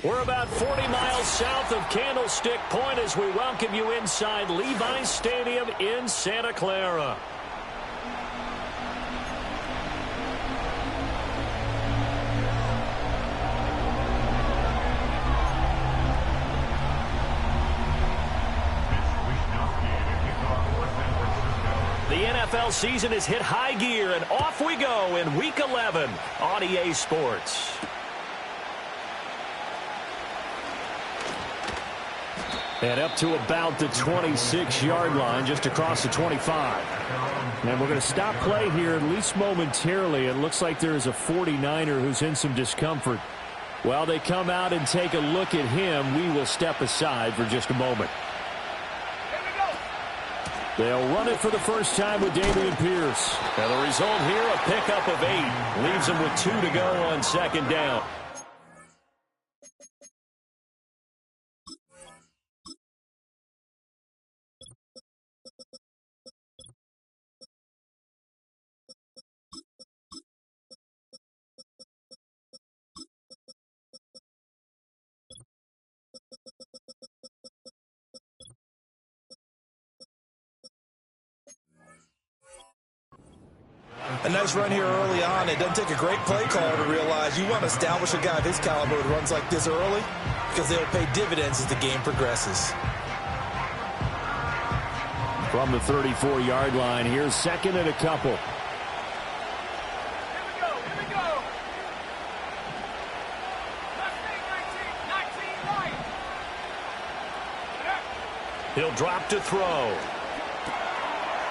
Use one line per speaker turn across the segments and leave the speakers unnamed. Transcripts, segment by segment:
We're about 40 miles south of Candlestick Point as we welcome you inside Levi's Stadium in Santa Clara. The NFL season has hit high gear, and off we go in Week 11 on EA Sports. And up to about the 26-yard line, just across the 25. And we're going to stop play here, at least momentarily. It looks like there is a 49er who's in some discomfort. While they come out and take a look at him, we will step aside for just a moment. They'll run it for the first time with Dameon Pierce. And the result here, a pickup of 8. Leaves them with 2 to go on second down.
A nice run here early on. It doesn't take a great play caller to realize you want to establish a guy of his caliber who runs like this early because they'll pay dividends as the game progresses.
From the 34-yard line, here's second and a couple.
Here we go.
He'll drop to throw.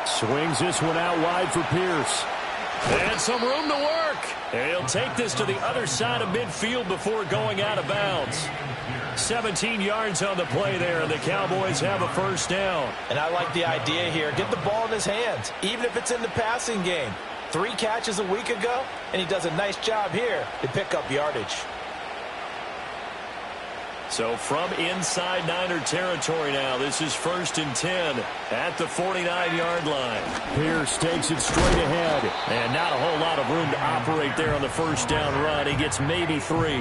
Swings this one out wide for Pierce. And some room to work. And he'll take this to the other side of midfield before going out of bounds. 17 yards on the play there, and the Cowboys have a first down.
And I like the idea here. Get the ball in his hands, even if it's in the passing game. 3 catches a week ago, and he does a nice job here to pick up yardage.
So from inside Niner territory now, this is 1st and 10 at the 49-yard line. Pierce takes it straight ahead, and not a whole lot of room to operate there on the first down run. He gets maybe 3.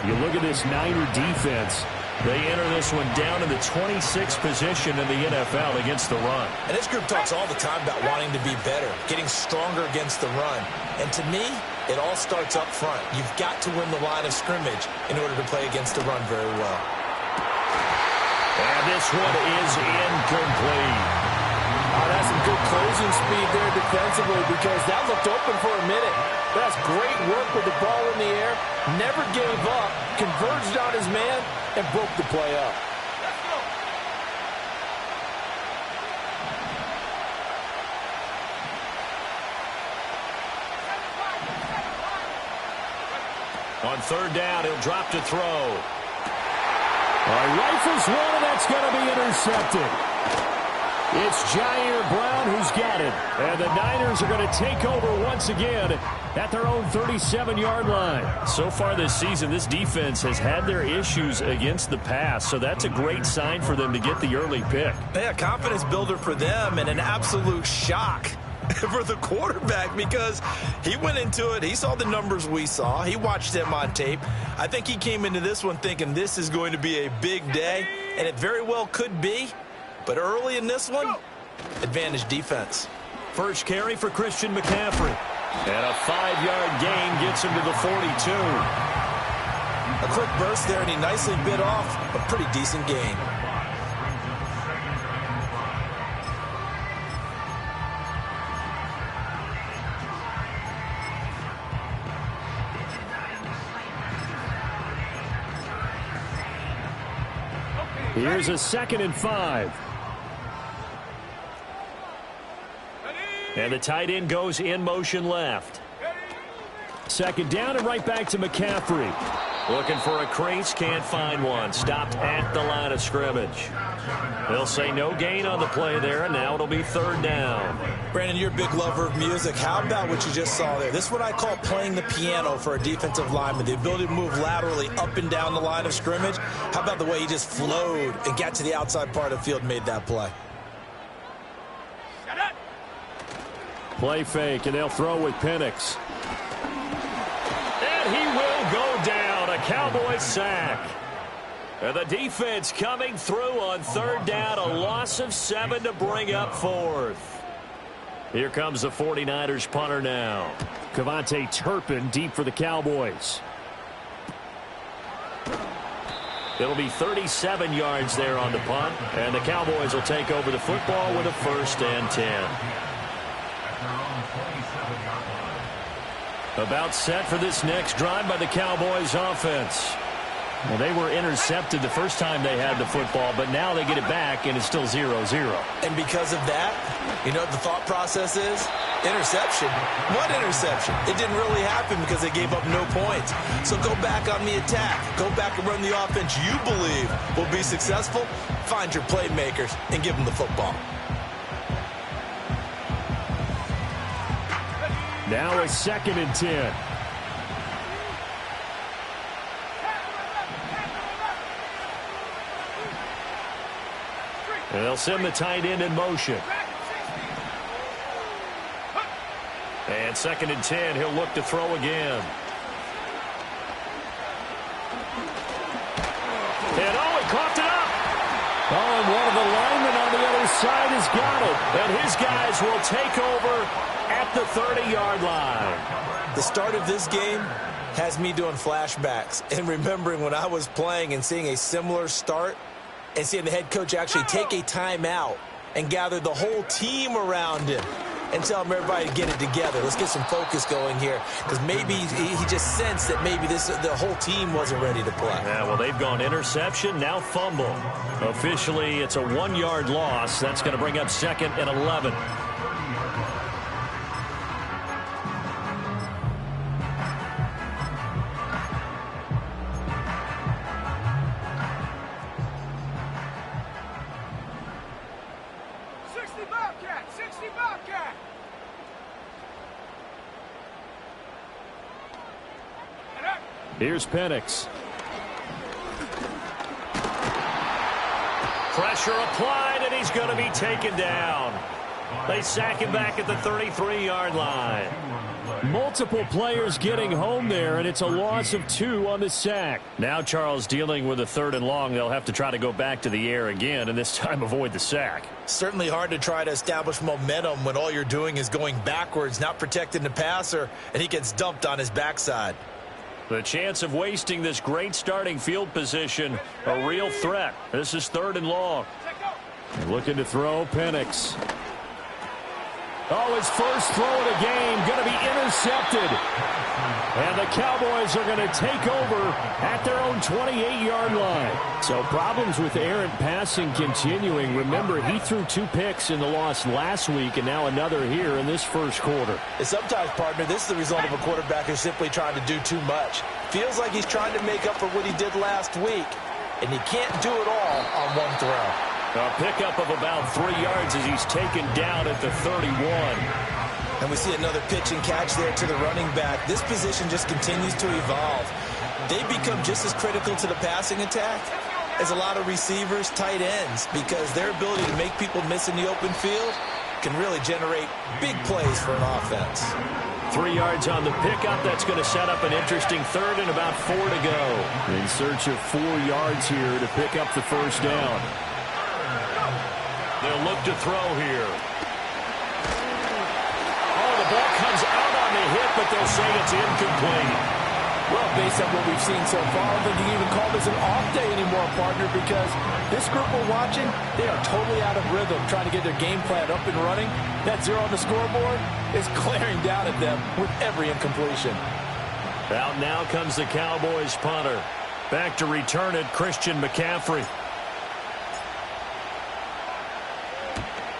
You look at this Niner defense. They enter this one down in the 26th position in the NFL against the run.
And this group talks all the time about wanting to be better, getting stronger against the run. And to me, it all starts up front. You've got to win the line of scrimmage in order to play against the run very well.
And this one is incomplete.
Oh, that's some good closing speed there defensively because that looked open for a minute. That's great work with the ball in the air. Never gave up, converged on his man, and broke the play up.
On third down, he'll drop to throw. Rifles one, and that's going to be intercepted. It's Jair Brown who's got it. And the Niners are going to take over once again at their own 37-yard line. So far this season, this defense has had their issues against the pass, so that's a great sign for them to get the early pick.
Yeah, confidence builder for them and an absolute shock for the quarterback because he went into it. He saw the numbers we saw. He watched them on tape. I think he came into this one thinking this is going to be a big day, and it very well could be. But early in this one, advantage defense.
First carry for Christian McCaffrey. And a 5-yard gain gets him to the 42.
A quick burst there, and he nicely bit off a pretty decent gain.
Here's a 2nd and 5. And the tight end goes in motion left. 2nd down and right back to McCaffrey. Looking for a crease, can't find one. Stopped at the line of scrimmage. They'll say no gain on the play there, and now it'll be 3rd down.
Brandon, you're a big lover of music. How about what you just saw there? This is what I call playing the piano for a defensive lineman, the ability to move laterally up and down the line of scrimmage. How about the way he just flowed and got to the outside part of the field and made that play?
Play fake, and they'll throw with Penix. And he will go down. A Cowboys sack. And the defense coming through on third down, a loss of 7 to bring up fourth. Here comes the 49ers punter now. Kevontae Turpin deep for the Cowboys. It'll be 37 yards there on the punt, and the Cowboys will take over the football with a 1st and 10. About set for this next drive by the Cowboys offense. Well, they were intercepted the first time they had the football, but now they get it back, and it's still 0-0.
And because of that, you know what the thought process is? Interception. What interception? It didn't really happen because they gave up no points. So go back on the attack. Go back and run the offense you believe will be successful. Find your playmakers and give them the football.
Now a 2nd and 10. And they'll send the tight end in motion. And 2nd and 10, he'll look to throw again. And he coughed it up. Oh, and one of the linemen on the other side has got it. And his guys will take over at the 30-yard line.
The start of this game has me doing flashbacks and remembering when I was playing and seeing a similar start and seeing the head coach actually take a timeout and gather the whole team around him and tell him everybody to get it together. Let's get some focus going here, because maybe he just sensed that maybe the whole team wasn't ready to play.
Yeah, well, they've gone interception, now fumble. Officially, it's a 1-yard loss. That's going to bring up 2nd and 11. Here's Penix. Pressure applied, and he's going to be taken down. They sack him back at the 33-yard line. Multiple players getting home there, and it's a loss of 2 on the sack. Now Charles dealing with a 3rd and long. They'll have to try to go back to the air again, and this time avoid the sack.
Certainly hard to try to establish momentum when all you're doing is going backwards, not protecting the passer, and he gets dumped on his backside.
The chance of wasting this great starting field position, a real threat. This is 3rd and long. Looking to throw, Penix. Oh, his first throw of the game going to be intercepted. And the Cowboys are going to take over at their own 28-yard line. So problems with errant passing continuing. Remember, he threw 2 picks in the loss last week, and now another here in this first quarter.
And sometimes, partner, this is the result of a quarterback who's simply trying to do too much. Feels like he's trying to make up for what he did last week, and he can't do it all on one throw.
A pickup of about 3 yards as he's taken down at the 31.
And we see another pitch and catch there to the running back. This position just continues to evolve. They become just as critical to the passing attack as a lot of receivers, tight ends, because their ability to make people miss in the open field can really generate big plays for an offense.
3 yards on the pickup. That's going to set up an interesting 3rd and about 4 to go. In search of 4 yards here to pick up the first down. They'll look to throw here. Oh, the ball comes out on the hit, but they'll say it's incomplete.
Well, based on what we've seen so far, I don't think you can even call this an off day anymore, partner, because this group we're watching, they are totally out of rhythm, trying to get their game plan up and running. That 0 on the scoreboard is glaring down at them with every incompletion.
Out now comes the Cowboys punter. Back to return it, Christian McCaffrey.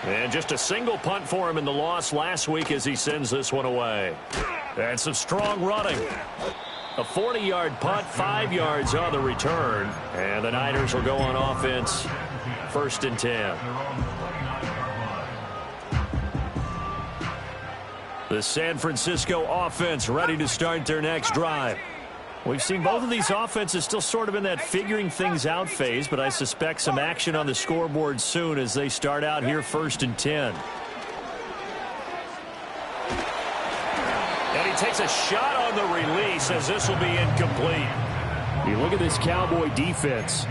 And just a single punt for him in the loss last week as he sends this one away. And some strong running. A 40-yard punt, 5 yards on the return. And the Niners will go on offense. 1st and 10. The San Francisco offense ready to start their next drive. We've seen both of these offenses still sort of in that figuring things out phase, but I suspect some action on the scoreboard soon as they start out here 1st and 10. And he takes a shot on the release as this will be incomplete. You look at this Cowboy defense.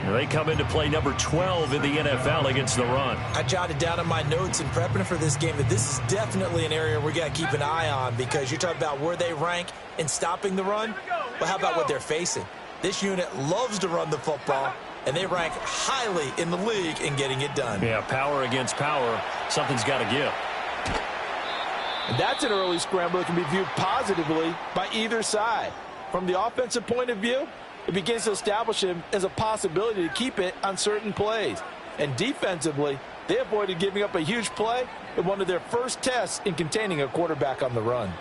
They come into play number 12 in the NFL against the run.
I jotted down in my notes in prepping for this game that this is definitely an area we got to keep an eye on, because you're talking about where they rank in stopping the run. Well, how about what they're facing? This unit loves to run the football, and they rank highly in the league in getting it done.
Yeah, power against power. Something's got to give.
And that's an early scramble that can be viewed positively by either side. From the offensive point of view, it begins to establish him as a possibility to keep it on certain plays. And defensively, they avoided giving up a huge play in one of their first tests in containing a quarterback on the run.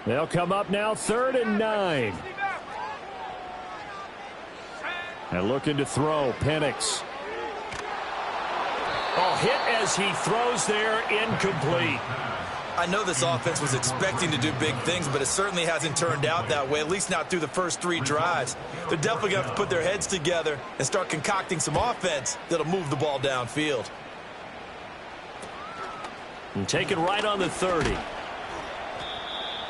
They'll come up now 3rd and 9. And looking to throw, Penix. Oh, hit as he throws there, incomplete.
I know this offense was expecting to do big things, but it certainly hasn't turned out that way, at least not through the first 3 drives. They're definitely going to have to put their heads together and start concocting some offense that'll move the ball downfield.
And taken right on the 30.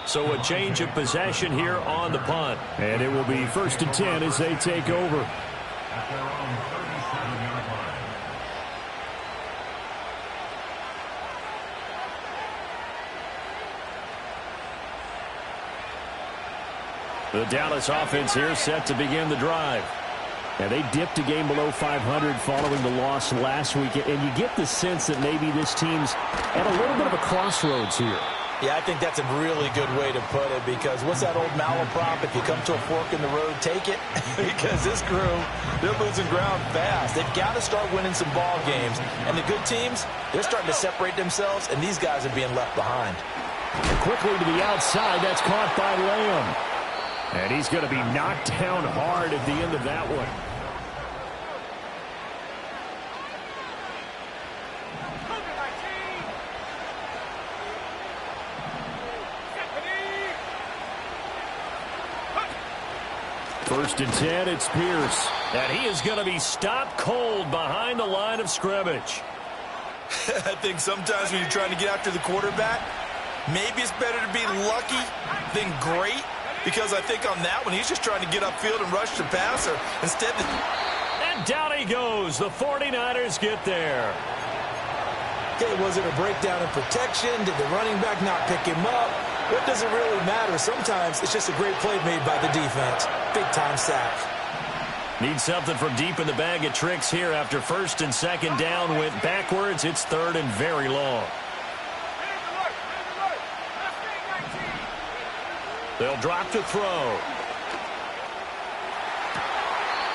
So a change of possession here on the punt. And it will be 1st and 10 as they take over. The Dallas offense here set to begin the drive. And they dipped a game below 500 following the loss last week. And you get the sense that maybe this team's at a little bit of a crossroads here.
Yeah, I think that's a really good way to put it, because what's that old malaprop? If you come to a fork in the road, take it. Because this crew, they're losing ground fast. They've got to start winning some ball games. And the good teams, they're starting to separate themselves, and these guys are being left behind.
Quickly to the outside. That's caught by Lamb. And he's going to be knocked down hard at the end of that one. First and 10, it's Pierce. And he is going to be stopped cold behind the line of scrimmage.
I think sometimes when you're trying to get after the quarterback, maybe it's better to be lucky than great, because I think on that one, he's just trying to get upfield and rush the passer. Instead,
and down he goes. The 49ers get there.
Okay, was it a breakdown in protection? Did the running back not pick him up? What does it really matter? Sometimes it's just a great play made by the defense. Big-time sack.
Need something from deep in the bag of tricks here after 1st and 2nd down. Went backwards. It's 3rd and very long. They'll drop to throw.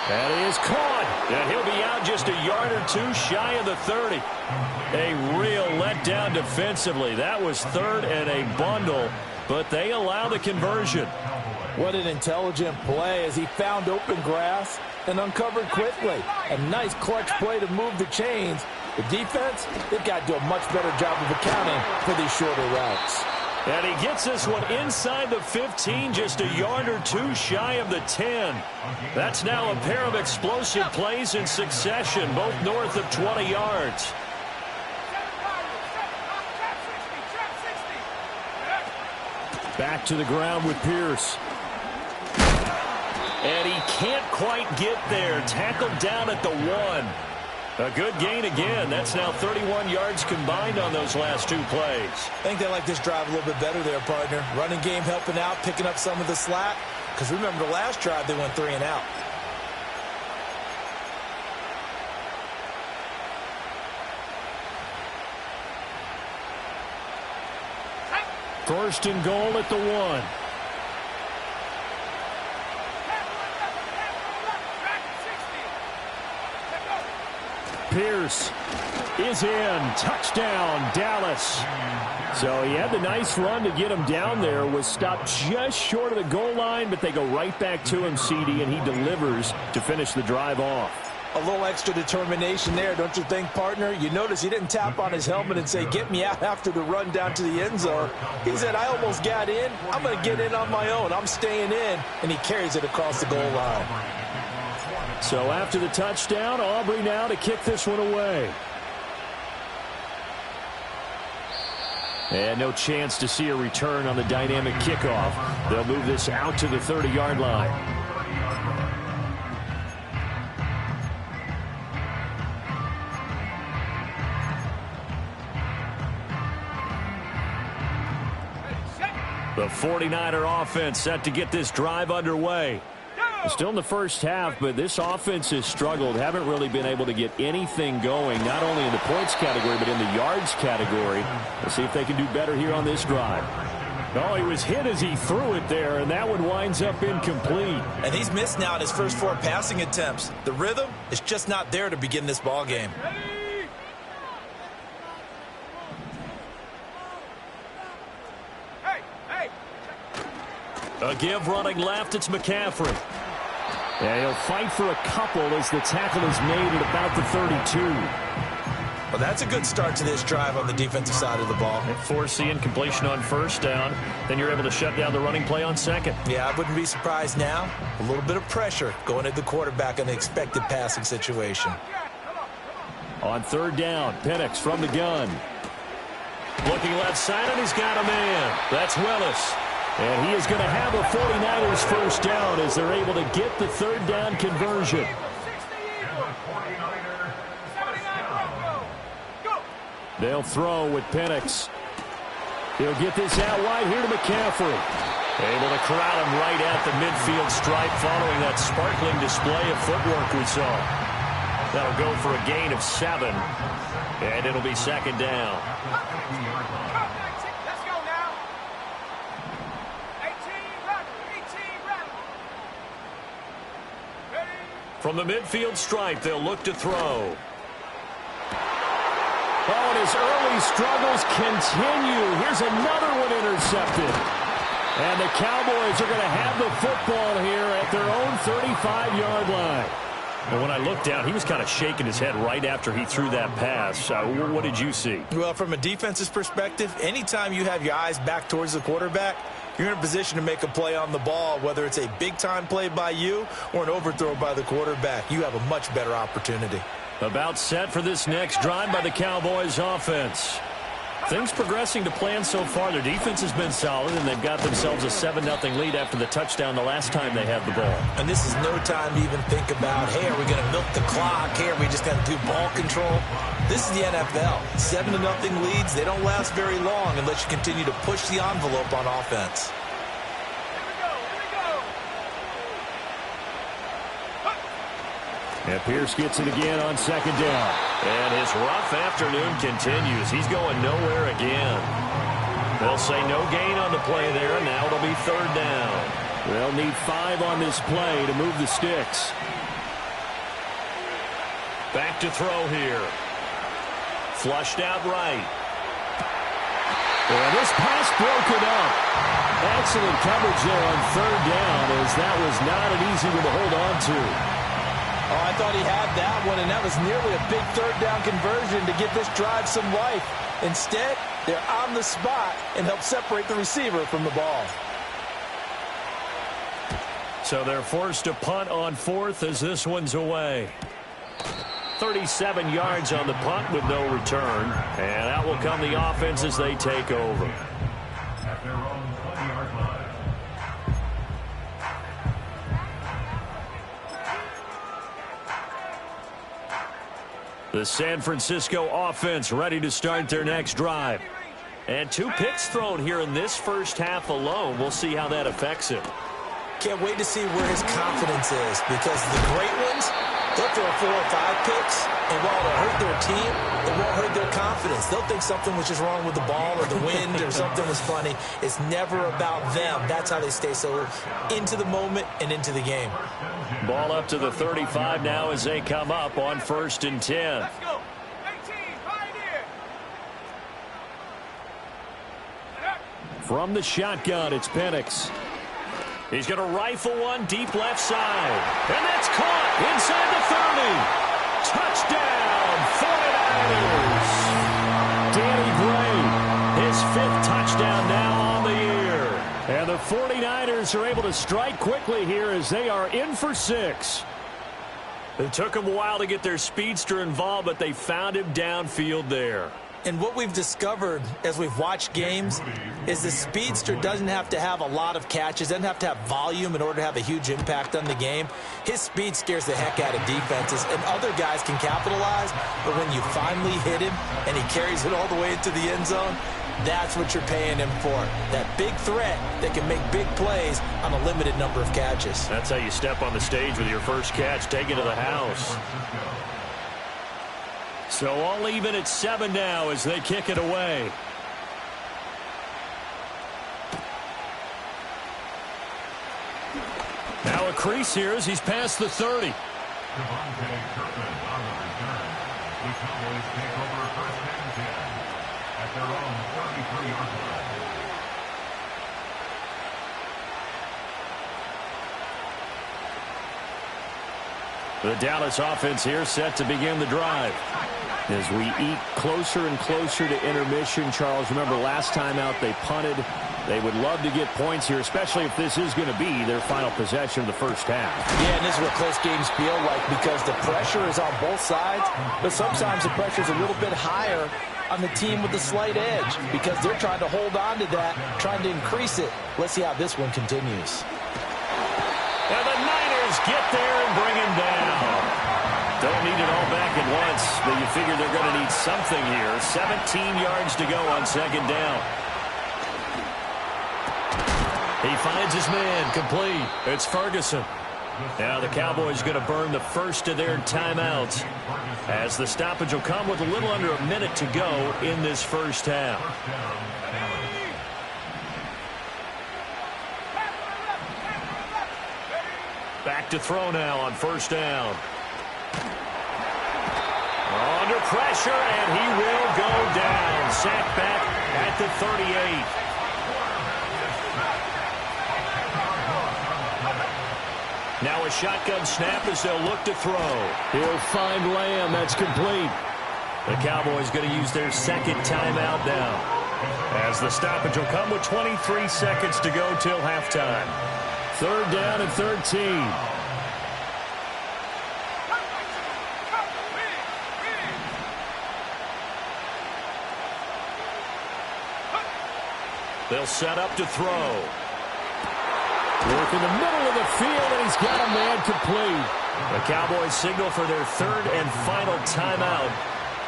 That is caught. And he'll be out just a yard or 2 shy of the 30. A real letdown defensively. That was 3rd and a bundle, but they allow the conversion.
What an intelligent play as he found open grass and uncovered quickly. A nice clutch play to move the chains. The defense, they've got to do a much better job of accounting for these shorter routes.
And he gets this one inside the 15, just a yard or 2 shy of the 10. That's now a pair of explosive plays in succession, both north of 20 yards. Back to the ground with Pierce. And he can't quite get there. Tackled down at the 1. A good gain again. That's now 31 yards combined on those last 2 plays.
I think they like this drive a little bit better there, partner. Running game helping out, picking up some of the slack. Because remember, the last drive they went 3 and out.
First and goal at the 1. Pierce is in. Touchdown, Dallas. So he had the nice run to get him down there. Was stopped just short of the goal line, but they go right back to him, CD, and he delivers to finish the drive off.
A little extra determination there, don't you think, partner? You notice he didn't tap on his helmet and say, get me out after the run down to the end zone. He said, I almost got in. I'm going to get in on my own. I'm staying in. And he carries it across the goal line.
So after the touchdown, Aubrey now to kick this one away. And no chance to see a return on the dynamic kickoff. They'll move this out to the 30-yard line. The 49er offense set to get this drive underway. Still in the first half, but this offense has struggled. Haven't really been able to get anything going, not only in the points category, but in the yards category. Let's see if they can do better here on this drive. Oh, he was hit as he threw it there, and that one winds up incomplete.
And he's missed now in his first 4 passing attempts. The rhythm is just not there to begin this ball game.
A give running left, it's McCaffrey. Yeah, he'll fight for a couple as the tackle is made at about the 32.
Well, that's a good start to this drive on the defensive side of the ball.
Forcing completion on first down. Then you're able to shut down the running play on second.
Yeah, I wouldn't be surprised now. A little bit of pressure going at the quarterback in the expected passing situation.
On third down, Penix from the gun. Looking left side, and he's got a man. That's Willis. And he is going to have a 49ers first down as they're able to get the third down conversion. They'll throw with Penix. He'll get this out wide here to McCaffrey. Able to corral him right at the midfield stripe following that sparkling display of footwork we saw. That'll go for a gain of 7. And it'll be second down. From the midfield stripe, they'll look to throw. Oh, and his early struggles continue. Here's another one intercepted. And the Cowboys are going to have the football here at their own 35-yard line. And when I looked down, he was kind of shaking his head right after he threw that pass. What did you see?
Well, from a defense's perspective, anytime you have your eyes back towards the quarterback, you're in a position to make a play on the ball, whether it's a big-time play by you or an overthrow by the quarterback. You have a much better opportunity.
About set for this next drive by the Cowboys offense. Things progressing to plan so far. Their defense has been solid, and they've got themselves a 7-0 lead after the touchdown the last time they had the ball.
And this is no time to even think about, hey, are we going to milk the clock? Hey, are we just going to do ball control? This is the NFL. 7-0 leads, they don't last very long unless you continue to push the envelope on offense.
And Pierce gets it again on second down. And his rough afternoon continues. He's going nowhere again. They'll say no gain on the play there. Now it'll be third down. They'll need 5 on this play to move the sticks. Back to throw here. Flushed out right. And this pass broken up. Excellent coverage there on third down, as that was not an easy one to hold on to.
Oh, I thought he had that one, and that was nearly a big third down conversion to give this drive some life. Instead, they're on the spot and help separate the receiver from the ball.
So they're forced to punt on fourth as this one's away. 37 yards on the punt with no return. And out will come the offense as they take over. The San Francisco offense ready to start their next drive. And 2 picks thrown here in this first half alone. We'll see how that affects him.
Can't wait to see where his confidence is, because the great ones, they'll throw 4 or 5 picks, and while it'll hurt their team, it won't hurt their confidence. They'll think something was just wrong with the ball or the wind or something was funny. It's never about them. That's how they stay so into the moment and into the game.
Ball up to the 35 now as they come up on 1st and 10.
Let's go. 18, Pioneer.
From the shotgun, it's Penix. He's going to rifle one deep left side. And that's caught inside the 30. Touchdown, 49ers. Danny Gray, his 5th touchdown now on the year. And the 49ers are able to strike quickly here as they are in for 6. It took them a while to get their speedster involved, but they found him downfield there.
And what we've discovered as we've watched games is the speedster doesn't have to have a lot of catches, doesn't have to have volume in order to have a huge impact on the game. His speed scares the heck out of defenses, and other guys can capitalize, but when you finally hit him and he carries it all the way into the end zone, That's what you're paying him for. That big threat that can make big plays on a limited number of catches.
That's how you step on the stage with your first catch. Take it to the house. So all even at 7 now as they kick it away. Now a crease here as he's past the 30. The Dallas offense here set to begin the drive. As we eat closer and closer to intermission, Charles, remember last time out they punted. They would love to get points here, especially if this is going to be their final possession of the first half.
Yeah, and this is what close games feel like because the pressure is on both sides, but sometimes the pressure is a little bit higher on the team with the slight edge because they're trying to hold on to that, trying to increase it. Let's see how this one continues.
And the Niners get there and bring him down. Don't need it all back at once, but you figure they're going to need something here. 17 yards to go on second down. He finds his man, complete. It's Ferguson. Now the Cowboys going to burn the first of their timeouts as the stoppage will come with a little under a minute to go in this first half. Back to throw now on first down. Under pressure, and he will go down. Sacked back at the 38. Now a shotgun snap as they'll look to throw. He'll find Lamb. That's complete. The Cowboys going to use their second timeout now, as the stoppage will come with 23 seconds to go till halftime. Third down and 13. They'll set up to throw. Work in the middle of the field, and he's got a man complete. The Cowboys signal for their third and final timeout.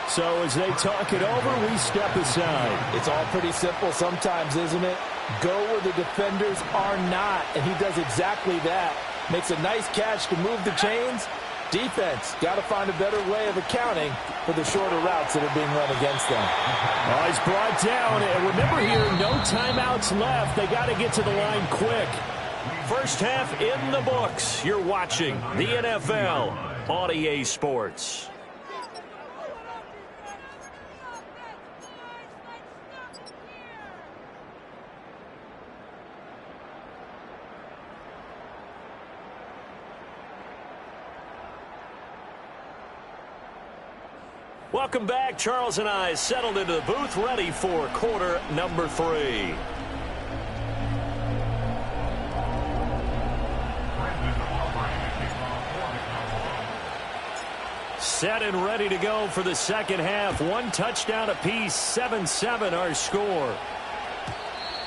So as they talk it over, we step aside.
It's all pretty simple sometimes, isn't it? Go where the defenders are not, and he does exactly that. Makes a nice catch to move the chains. Defense, got to find a better way of accounting for the shorter routes that are being run against them.
Oh, he's brought down. And remember here, no timeouts left. They got to get to the line quick. First half in the books. You're watching the NFL on EA Sports. Welcome back. Charles and I settled into the booth, ready for quarter number 3. Set and ready to go for the second half. One touchdown apiece, 7-7 our score.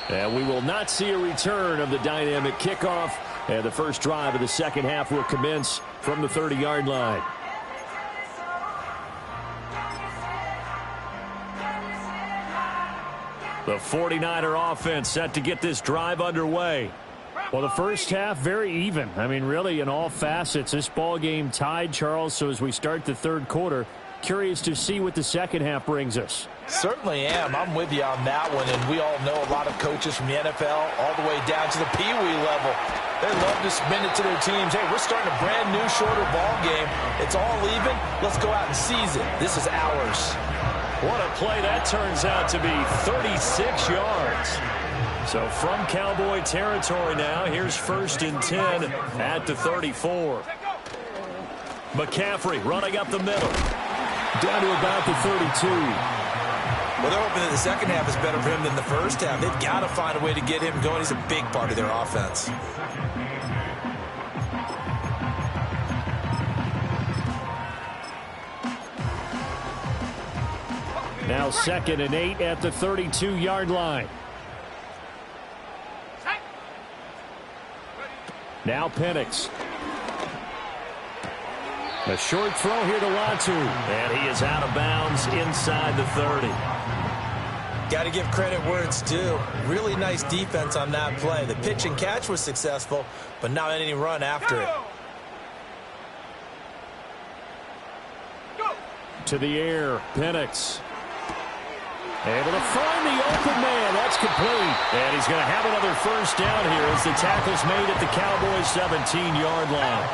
And we will not see a return of the dynamic kickoff. And the first drive of the second half will commence from the 30-yard line. The 49er offense set to get this drive underway. Well, the first half, very even. I mean, really, in all facets, this ball game tied, Charles. So as we start the third quarter, curious to see what the second half brings us.
Certainly am. I'm with you on that one. And we all know a lot of coaches from the NFL all the way down to the Pee Wee level. They love to spin it to their teams. Hey, we're starting a brand new, shorter ball game. It's all even. Let's go out and seize it. This is ours.
What a play that turns out to be, 36 yards. So from Cowboy territory now, here's 1st and 10 at the 34. McCaffrey running up the middle. Down to about the 32.
Well, they're hoping that the second half is better for him than the first half. They've got to find a way to get him going. He's a big part of their offense.
Now 2nd and 8 at the 32-yard line. Now Penix. A short throw here to Latu. And he is out of bounds inside the 30.
Got to give credit where it's due. Really nice defense on that play. The pitch and catch was successful, but not any run after it.
To the air, Penix. Able to find the open man. That's complete. And he's going to have another first down here as the tackle's made at the Cowboys' 17-yard line.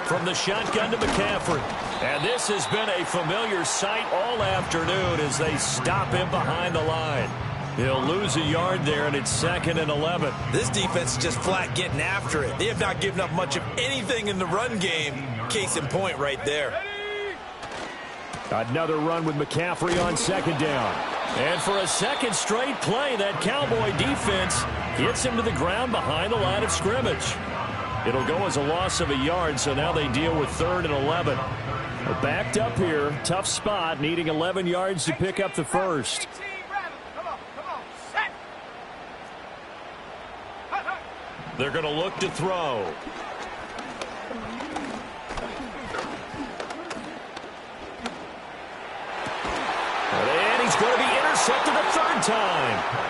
From the shotgun to McCaffrey. And this has been a familiar sight all afternoon as they stop him behind the line. He'll lose a yard there, and it's 2nd and 11.
This defense is just flat getting after it. They have not given up much of anything in the run game. Case in point right there.
Another run with McCaffrey on 2nd down. And for a second straight play, that Cowboy defense gets him to the ground behind the line of scrimmage. It'll go as a loss of a yard, so now they deal with 3rd and 11. They're backed up here. Tough spot, needing 11 yards to pick up the first. They're going to look to throw. And he's going to be intercepted a 3rd time.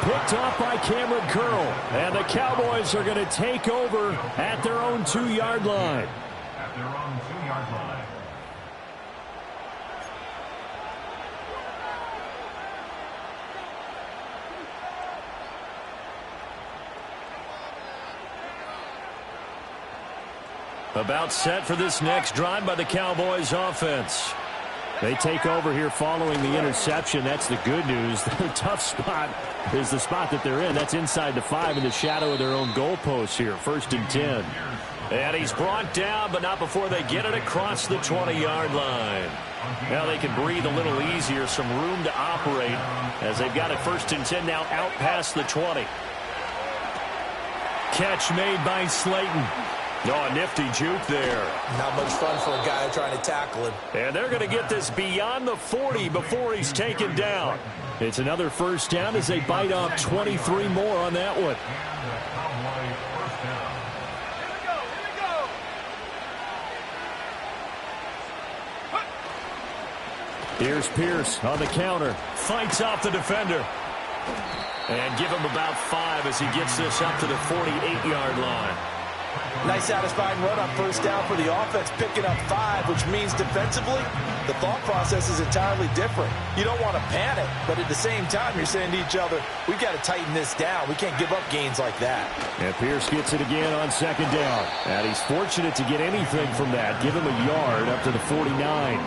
Picked off by Cameron Curl. And the Cowboys are going to take over at their own 2-yard line. About set for this next drive by the Cowboys offense. They take over here following the interception. That's the good news. The tough spot is the spot that they're in. That's inside the 5 in the shadow of their own goalpost here. 1st and 10. And he's brought down, but not before they get it across the 20-yard line. Now they can breathe a little easier. Some room to operate as they've got it 1st and 10 now out past the 20. Catch made by Slayton. Oh, a nifty juke there.
Not much fun for a guy trying to tackle him.
And they're going to get this beyond the 40 before he's taken down. It's another first down as they bite off 23 more on that one. Here's Pierce on the counter. Fights off the defender. And give him about 5 as he gets this up to the 48-yard line.
Nice satisfying run on first down for the offense, picking up 5, which means defensively, the thought process is entirely different. You don't want to panic, but at the same time, you're saying to each other, we've got to tighten this down. We can't give up gains like that.
And Pierce gets it again on 2nd down. And he's fortunate to get anything from that. Give him a yard up to the 49.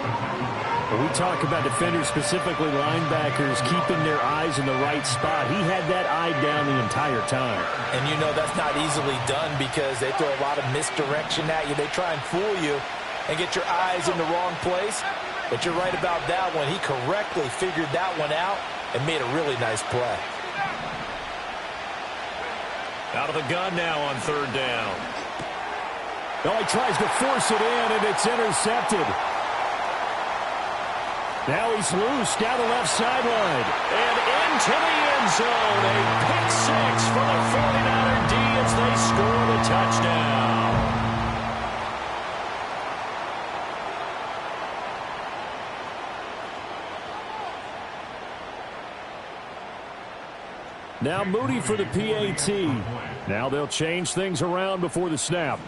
When we talk about defenders, specifically linebackers, keeping their eyes in the right spot, he had that eye down the entire time.
And you know that's not easily done because they throw a lot of misdirection at you. They try and fool you and get your eyes in the wrong place. But you're right about that one. He correctly figured that one out and made a really nice play.
Out of the gun now on 3rd down. Oh, he tries to force it in, and it's intercepted. Now he's loose down the left sideline. And into the end zone. A pick 6 for the 49er D as they score the touchdown. Now Moody for the PAT. Now they'll change things around before the snap.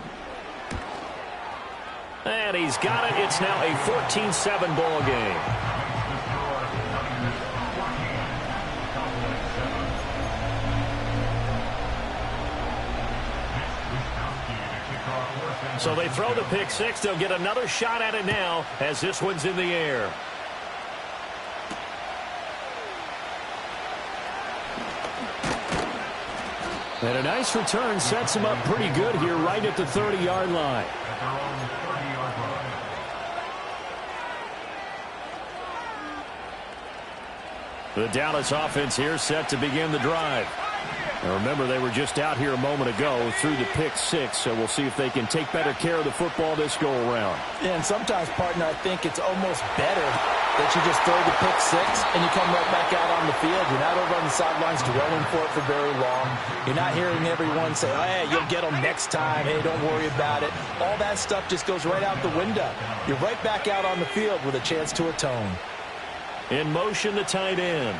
And he's got it. It's now a 14-7 ball game. So they throw the pick 6. They'll get another shot at it now as this one's in the air. And a nice return sets him up pretty good here right at the 30-yard line. The Dallas offense here set to begin the drive. Now remember, they were just out here a moment ago through the pick 6, so we'll see if they can take better care of the football this go-around.
Yeah, and sometimes, partner, I think it's almost better that you just throw the pick 6 and you come right back out on the field. You're not over on the sidelines dwelling for it for very long. You're not hearing everyone say, oh, hey, you'll get them next time. Hey, don't worry about it. All that stuff just goes right out the window. You're right back out on the field with a chance to atone.
In motion, the tight end.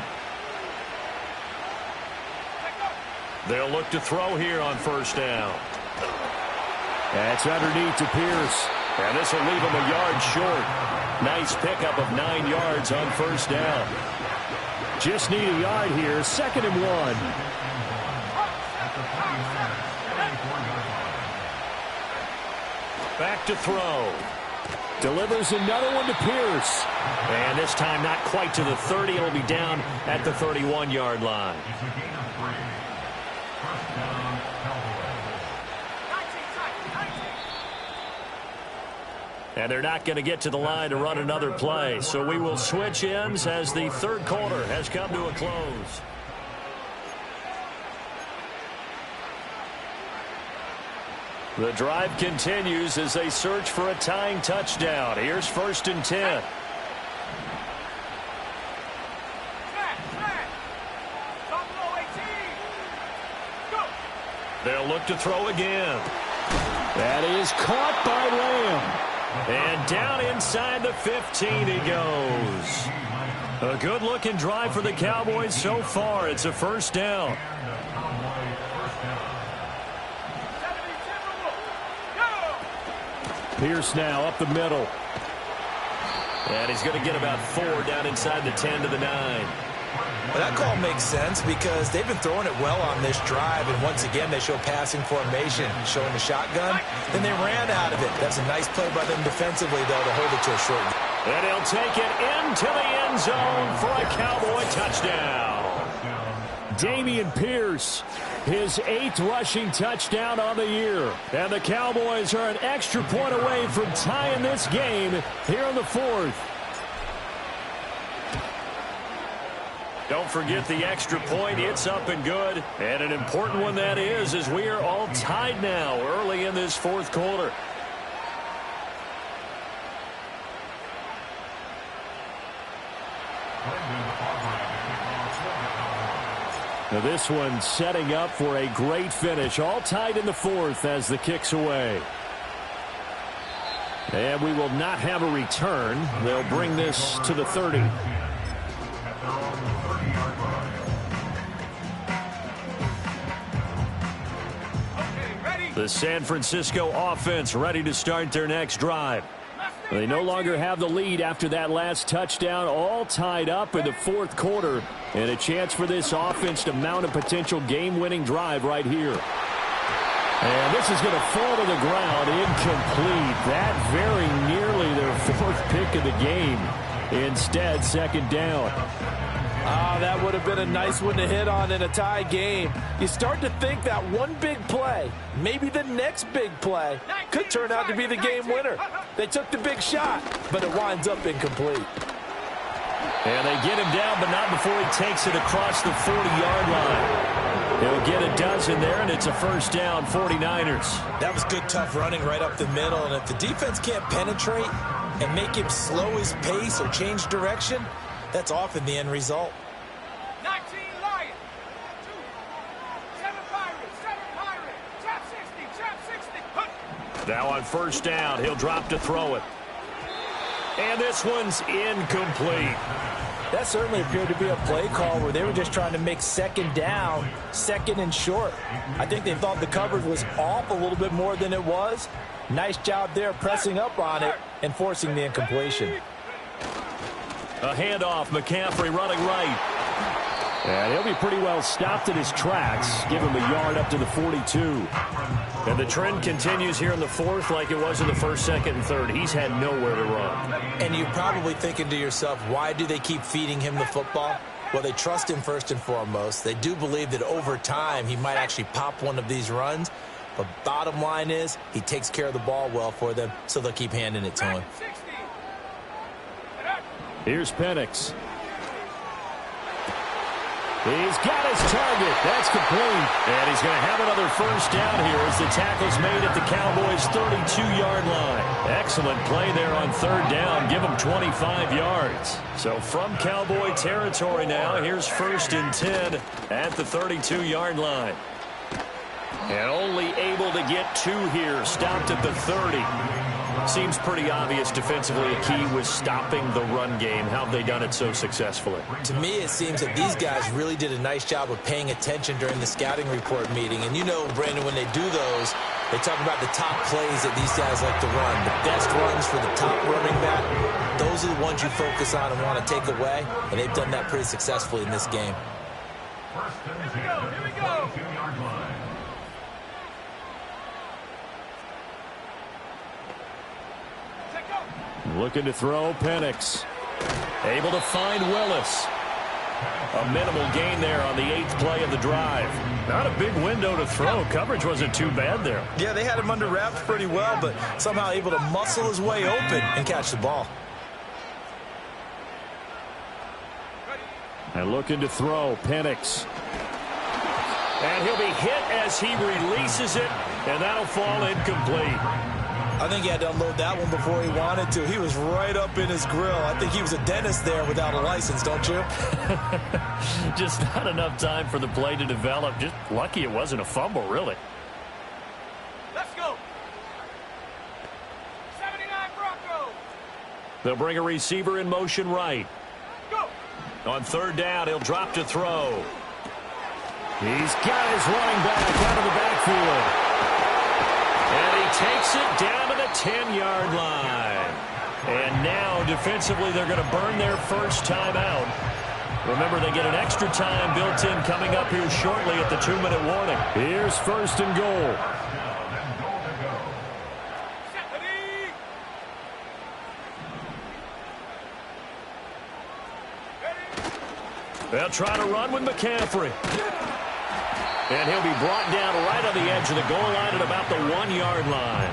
They'll look to throw here on first down. That's underneath to Pierce. And this will leave him a yard short. Nice pickup of 9 yards on first down. Just need a yard here. 2nd and 1. Back to throw. Delivers another one to Pierce. And this time not quite to the 30. It'll be down at the 31-yard line. And they're not going to get to the line to run another play. So we will switch ends as the third quarter has come to a close. The drive continues as they search for a tying touchdown. Here's 1st and 10. They'll look to throw again. That is caught by Lamb. And down inside the 15 he goes. A good-looking drive for the Cowboys so far. It's a first down. Pierce now up the middle. And he's going to get about 4 down inside the 10 to the 9.
Well, that call makes sense because they've been throwing it well on this drive, and once again they show passing formation, showing the shotgun. Then they ran out of it. That's a nice play by them defensively, though, to hold it to a short.
And he'll take it into the end zone for a Cowboy touchdown. Dameon Pierce, his 8th rushing touchdown on the year. And the Cowboys are an extra point away from tying this game here in the 4th. Don't forget the extra point. It's up and good. And an important one that is, as we are all tied now early in this 4th quarter. Now this one setting up for a great finish. All tied in the 4th as the kick's away. And we will not have a return. They'll bring this to the 30. The San Francisco offense ready to start their next drive. They no longer have the lead after that last touchdown, all tied up in the 4th quarter, and a chance for this offense to mount a potential game-winning drive right here. And this is going to fall to the ground, incomplete. That very nearly their 4th pick of the game. Instead, 2nd down.
That would have been a nice one to hit on in a tie game. You start to think that one big play, maybe the next big play, could turn out to be the game winner. They took the big shot, but it winds up incomplete.
And they get him down, but not before he takes it across the 40-yard line. He'll get a dozen there, and it's a first down, 49ers.
That was good, tough running right up the middle, and if the defense can't penetrate and make him slow his pace or change direction, that's often the end result.
19 Lions, 7 Pirates, 7 Pirates, trap 60.
Now on first down, he'll drop to throw it. And this one's incomplete.
That certainly appeared to be a play call where they were just trying to make 2nd down, 2nd and short. I think they thought the coverage was off a little bit more than it was. Nice job there pressing up on it and forcing the incompletion.
A handoff, McCaffrey running right. And he'll be pretty well stopped in his tracks. Give him a yard up to the 42. And the trend continues here in the 4th like it was in the 1st, 2nd, and 3rd. He's had nowhere to run.
And you're probably thinking to yourself, why do they keep feeding him the football? Well, they trust him first and foremost. They do believe that over time he might actually pop one of these runs. But bottom line is he takes care of the ball well for them, so they'll keep handing it to him.
Here's Penix. He's got his target. That's complete. And he's going to have another first down here as the tackle's made at the Cowboys' 32-yard line. Excellent play there on 3rd down. Give him 25 yards. So from Cowboy territory now, here's 1st and 10 at the 32-yard line. And only able to get 2 here. Stopped at the 30. Seems pretty obvious defensively a key was stopping the run game. How have they done it so successfully?
To me, it seems that these guys really did a nice job of paying attention during the scouting report meeting. And you know, Brandon, when they do those, they talk about the top plays that these guys like to run. The best runs for the top running back, those are the ones you focus on and want to take away. And they've done that pretty successfully in this game.
Here we go.
Looking to throw, Penix. Able to find Willis. A minimal gain there on the 8th play of the drive. Not a big window to throw. Coverage wasn't too bad there.
Yeah, they had him under wraps pretty well, but somehow able to muscle his way open and catch the ball.
And looking to throw, Penix. And he'll be hit as he releases it, and that'll fall incomplete.
I think he had to unload that one before he wanted to. He was right up in his grill. I think he was a dentist there without a license, don't you?
Just not enough time for the play to develop. Just lucky it wasn't a fumble, really.
Let's go. 79 Broncos.
They'll bring a receiver in motion right.
Go.
On 3rd down, he'll drop to throw. He's got his running back out of the backfield. And he takes it down to the 10-yard line. And now, defensively, they're going to burn their first timeout. Remember, they get an extra time built in coming up here shortly at the 2-minute warning. Here's 1st and goal. They'll try to run with McCaffrey. And he'll be brought down right on the edge of the goal line at about the 1-yard line.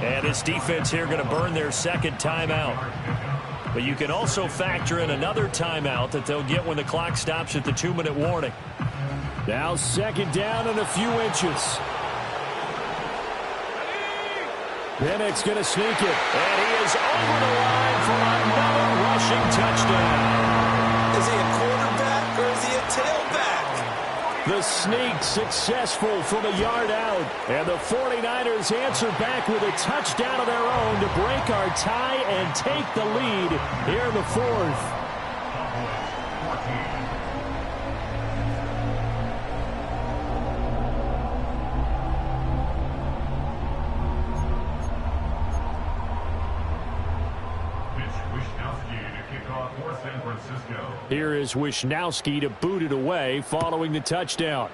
And this defense here going to burn their 2nd timeout. But you can also factor in another timeout that they'll get when the clock stops at the 2-minute warning. Now 2nd down and a few inches. Penix going to sneak it. And he is over the line for another rushing touchdown.
Is he a quarterback or is he a tailback?
The sneak successful from a yard out. And the 49ers answer back with a touchdown of their own to break our tie and take the lead here in the 4th. Here is Wishnowski to boot it away following the touchdown.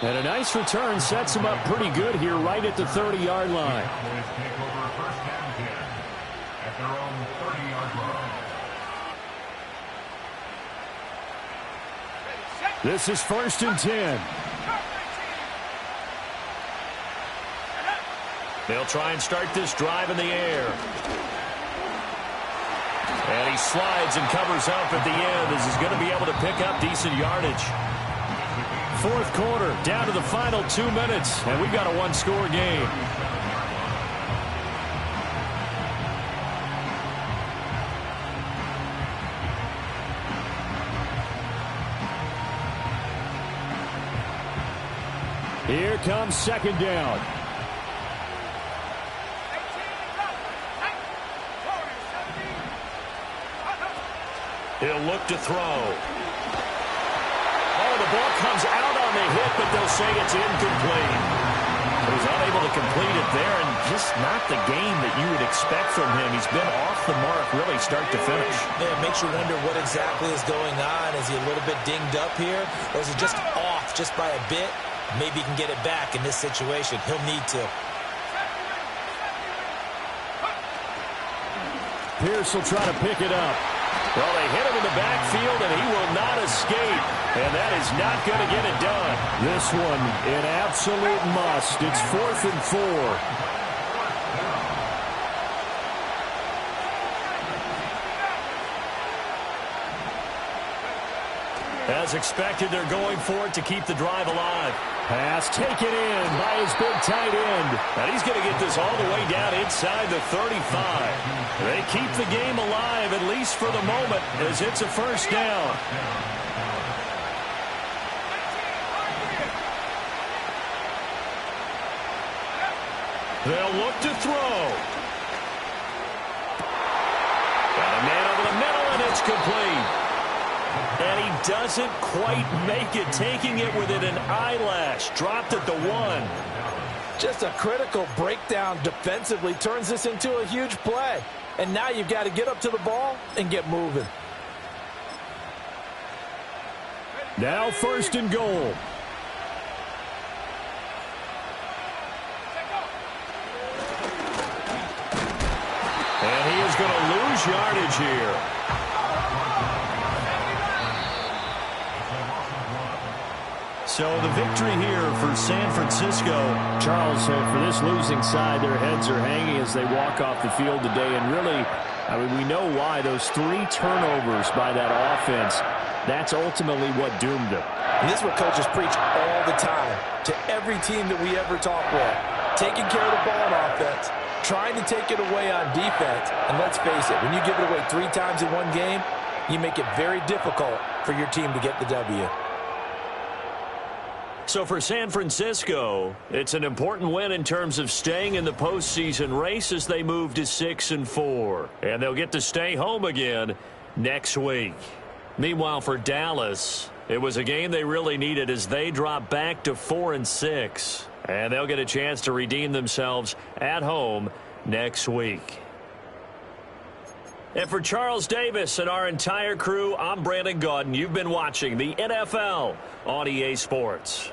And a nice return sets him up pretty good here right at the 30-yard line. This is 1st and 10. They'll try and start this drive in the air. And he slides and covers up at the end as he's going to be able to pick up decent yardage. 4th quarter, down to the final 2 minutes, and we've got a 1-score game. Here comes 2nd down. He'll look to throw. Oh, the ball comes out on the hit, but they'll say it's incomplete. But he's unable to complete it there, and just not the game that you would expect from him. He's been off the mark, really, start to finish.
Yeah, it makes you wonder what exactly is going on. Is he a little bit dinged up here, or is he just off just by a bit? Maybe he can get it back in this situation. He'll need to.
Pierce will try to pick it up. Well, they hit him in the backfield, and he will not escape. And that is not going to get it done. This one, an absolute must. It's 4th and 4. As expected, they're going for it to keep the drive alive. Pass taken in by his big tight end. And he's going to get this all the way down inside the 35. They keep the game alive, at least for the moment, as it's a 1st down. They'll look to throw. Got a man over the middle, and it's complete. And he doesn't quite make it, taking it within an eyelash. Dropped at the 1.
Just a critical breakdown defensively turns this into a huge play. And now you've got to get up to the ball and get moving.
Now 1st and goal. And he is going to lose yardage here. So the victory here for San Francisco.
Charles, for this losing side, their heads are hanging as they walk off the field today. And really, I mean, we know why. Those 3 turnovers by that offense, that's ultimately what doomed them.
And this is what coaches preach all the time to every team that we ever talk with. Taking care of the ball on offense, trying to take it away on defense. And let's face it, when you give it away 3 times in one game, you make it very difficult for your team to get the W.
So for San Francisco, it's an important win in terms of staying in the postseason race as they move to 6-4. And they'll get to stay home again next week. Meanwhile, for Dallas, it was a game they really needed as they drop back to 4-6. And they'll get a chance to redeem themselves at home next week. And for Charles Davis and our entire crew, I'm Brandon Gaudin. You've been watching the NFL on EA Sports.